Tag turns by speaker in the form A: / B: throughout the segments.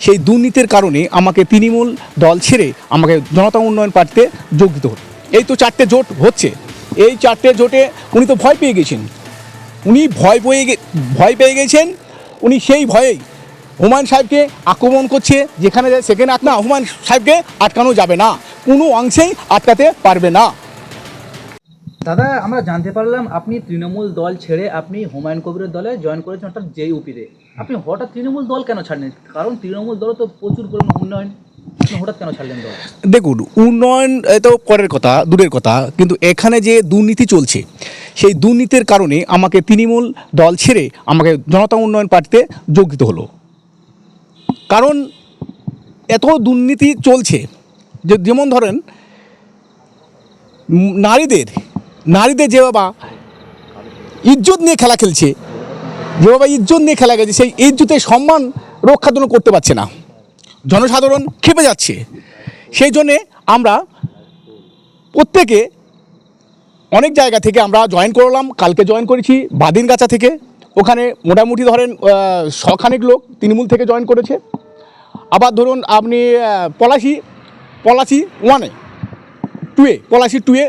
A: সেই দুর্নীতির কারণে আমাকে তৃণমূল দল ছেড়ে আমাকে জনতা উন্নয়ন পার্টিতে যোগ দিতে হলো। এই তো 4টে জোট হচ্ছে, এই 4টে জোটে উনি তো ভয় পেয়ে গেছেন, উনি ভয় পেয়ে গেছেন। উনি সেই ভয়েই হুমায়ুন সাহেবকে আক্রমণ করছে, যেখানে যায় সেখানে না, হুমায়ুন সাহেবকে আটকানো যাবে না, কোনো অংশেই আটকাতে পারবে না।
B: দাদা, আমরা জানতে পারলাম আপনি তৃণমূল দল ছেড়ে আপনি হুমায়ুন কবিরের দলে জয়েন করেছেন, অর্থাৎ জেইউপিতে। আপনি হঠাৎ তৃণমূল দল কেন ছাড়লেন? কারণ তৃণমূল দল তো প্রচুর পরিমাণ উন্নয়ন, আপনি হঠাৎ কেন ছাড়লেন দল?
A: দেখুন, উন্নয়ন তো পরের কথা, দূরের কথা, কিন্তু এখানে যে দুর্নীতি চলছে সেই দুর্নীতির কারণে আমাকে তৃণমূল দল ছেড়ে আমাকে জনতা উন্নয়ন পার্টিতে যোগ দিতে হলো। কারণ এত দুর্নীতি চলছে যে, যেমন ধরেন নারীদের যে বাবা ইজ্জত নিয়ে খেলা খেলছে, যে বাবা ইজ্জত নিয়ে খেলা গেছে, সেই ইজ্জতের সম্মান রক্ষাদন করতে পারছে না, জনসাধারণ খেপে যাচ্ছে। সেই জন্যে আমরা প্রত্যেকে অনেক জায়গা থেকে আমরা জয়েন করলাম। কালকে জয়েন করেছি বাদিনগাছা থেকে, ওখানে মোটামুটি ধরেন শখানেক লোক তৃণমূল থেকে জয়েন করেছে। আবার ধরুন আপনি পলাশি টুয়ে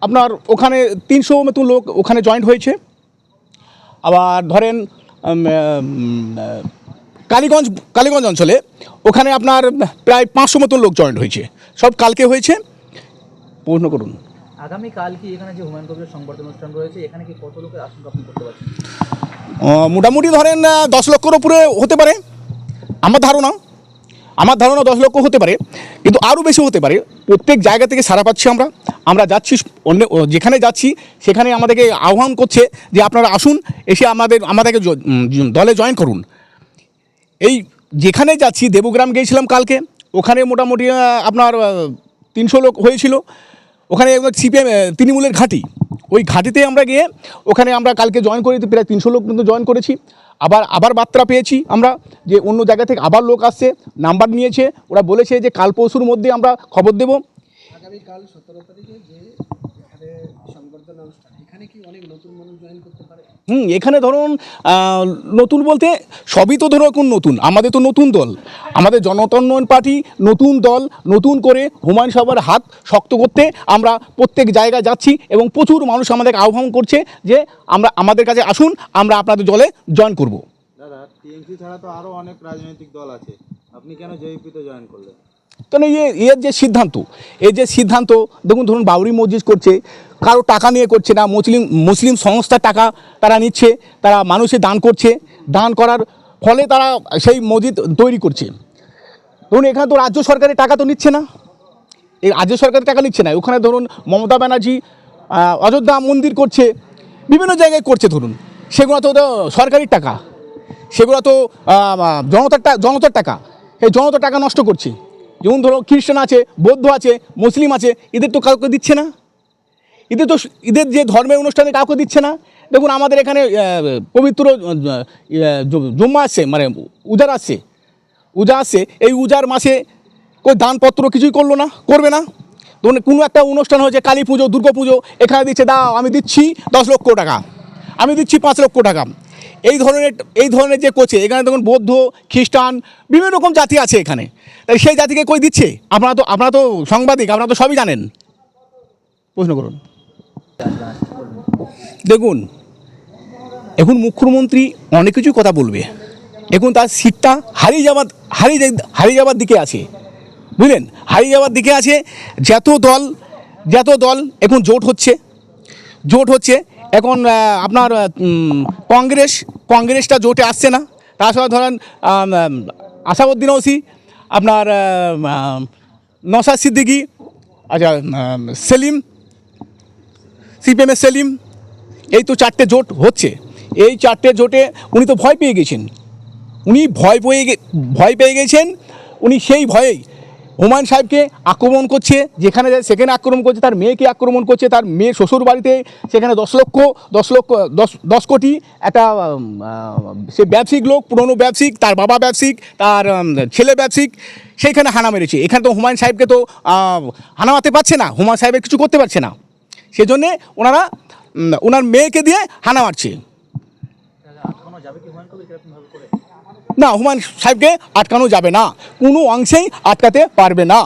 A: আপনার ওখানে 300 মতন লোক ওখানে জয়েন্ট হয়েছে। আবার ধরেন কালীগঞ্জ অঞ্চলে ওখানে আপনার প্রায় 500 মতন লোক জয়েন্ট হয়েছে, সব কালকে হয়েছে। প্রশ্ন করুন।
B: আগামীকাল কি এখানে যে হুমায়ুন কবিরের সংবর্ধনা অনুষ্ঠান রয়েছে, এখানে কি কত লোকের আশঙ্কা আপনি করতে পারছেন?
A: মোটামুটি ধরেন 10 লক্ষের উপরে হতে পারে, আমার ধারণা 10 লক্ষ হতে পারে, কিন্তু আরও বেশি হতে পারে। প্রত্যেক জায়গা থেকে সাড়া পাচ্ছি আমরা যাচ্ছি, অন্য যেখানে যাচ্ছি সেখানে আমাদেরকে আহ্বান করছে যে আপনারা আসুন, এসে আমাদেরকে দলে জয়েন করুন। এই যেখানে যাচ্ছি, দেবগ্রাম গিয়েছিলাম কালকে, ওখানে মোটামুটি আপনার 300 লোক হয়েছিল। ওখানে সিপিএম তৃণমূলের ঘাঁটি, ওই ঘাঁটিতে আমরা গিয়ে ওখানে আমরা কালকে জয়েন করি, প্রায় 300 লোক কিন্তু জয়েন করেছি। আবার বার্তা পেয়েছি আমরা যে অন্য জায়গা থেকে আবার লোক আসছে, নাম্বার নিয়েছে, ওরা বলেছে যে কাল পরশুর মধ্যে আমরা খবর দেব।
C: আগামীকাল 17 তারিখে যে এখানে সংবর্ধনা অনুষ্ঠান, এখানে কি অনেক নতুন মানুষ জয়েন করতে পারে?
A: এখানে ধরুন নতুন বলতে সবই তো ধরো এখন নতুন, আমাদের তো নতুন দল, আমাদের জনতা উন্নয়ন পার্টি নতুন দল, নতুন করে হুমায়ুন সাহেবের হাত শক্ত করতে আমরা প্রত্যেক জায়গায় যাচ্ছি এবং প্রচুর মানুষ আমাদেরকে আহ্বান করছে যে আমাদের কাছে আসুন, আমরা আপনাদের দলে জয়েন করব।
D: দাদা, টিএমসি ছাড়া তো আরও অনেক রাজনৈতিক দল আছে, আপনি কেন জেইউপিতে জয়েন করলেন?
A: কেন এর যে সিদ্ধান্ত দেখুন, ধরুন বাবরি মসজিদ করছে, কারো টাকা নিয়ে করছে না, মুসলিম সংস্থার টাকা তারা নিচ্ছে, তারা মানুষে দান করছে, দান করার ফলে তারা সেই মসজিদ তৈরি করছে। ধরুন এখানে তো রাজ্য সরকারের টাকা তো নিচ্ছে না, এই রাজ্য সরকারের টাকা নিচ্ছে না। ওখানে ধরুন মমতা ব্যানার্জি অযোধ্যা মন্দির করছে, বিভিন্ন জায়গায় করছে, ধরুন সেগুলো তো সরকারি টাকা, সেগুলো তো জনতার টাকা, এই জনতার টাকা নষ্ট করছে। যেমন ধরো খ্রিস্টান আছে, বৌদ্ধ আছে, মুসলিম আছে, এদের তো কাউকে দিচ্ছে না, এদের যে ধর্মের অনুষ্ঠানে কাউকে দিচ্ছে না। দেখুন আমাদের এখানে পবিত্র জুম্মা আসছে, মানে উজা আসছে, এই উজার মাসে કોઈ দানপত্র কিছুই করবে না। ধরুন কোনো একটা অনুষ্ঠান হয়েছে, কালী পুজো, দুর্গা পুজো, এখানে দিচ্ছে দাও, আমি দিচ্ছি 10 লক্ষ টাকা, আমি দিচ্ছি 5 লক্ষ টাকা, এই ধরনের যে করছে। এখানে দেখুন বৌদ্ধ, খ্রিস্টান, বিভিন্ন রকম জাতি আছে এখানে, তাই সেই জাতিকে কই দিচ্ছে? আপনারা তো সাংবাদিক, আপনারা তো সবই জানেন। প্রশ্ন করুন। দেখুন এখন মুখ্যমন্ত্রী অনেক কিছু কথা বলবে, এখন তার সিটটা হারিয়ে যাবার দিকে আছে, বুঝলেন, হারিয়ে যাওয়ার দিকে আছে। যত দল এখন জোট হচ্ছে এখন আপনার কংগ্রেসটা জোটে আসছে না। তাছাড়া ধরেন আসাদুদ্দিন ওসি, আপনার নওশাদ সিদ্দিকী, আচ্ছা সেলিম, সিপিএমের সেলিম, এই তো 4টে জোট হচ্ছে। এই 4টে জোটে উনি তো ভয় পেয়ে গেছেন, উনি সেই ভয়েই হুমায়ুন সাহেবকে আক্রমণ করছে, যেখানে যায় সেখানে আক্রমণ করছে, তার মেয়েকে আক্রমণ করছে, তার মেয়ের শ্বশুর বাড়িতে সেখানে 10 কোটি একটা সে ব্যবসায়িক লোক, পুরনো ব্যবসায়িক, তার বাবা ব্যবসায়িক, তার ছেলে ব্যবসায়িক, সেইখানে হানা মেরেছে। এখানে তো হুমায়ুন সাহেবকে তো হানা মারতে পারছে না, হুমায়ুন সাহেবের কিছু করতে পারছে না, সেজন্যে ওনার মেয়েকে দিয়ে হানা মারছে। না, হুমায়ুন সাহেবকে আটকানো যাবে না, কোনো অংশেই আটকাতে পারবে না।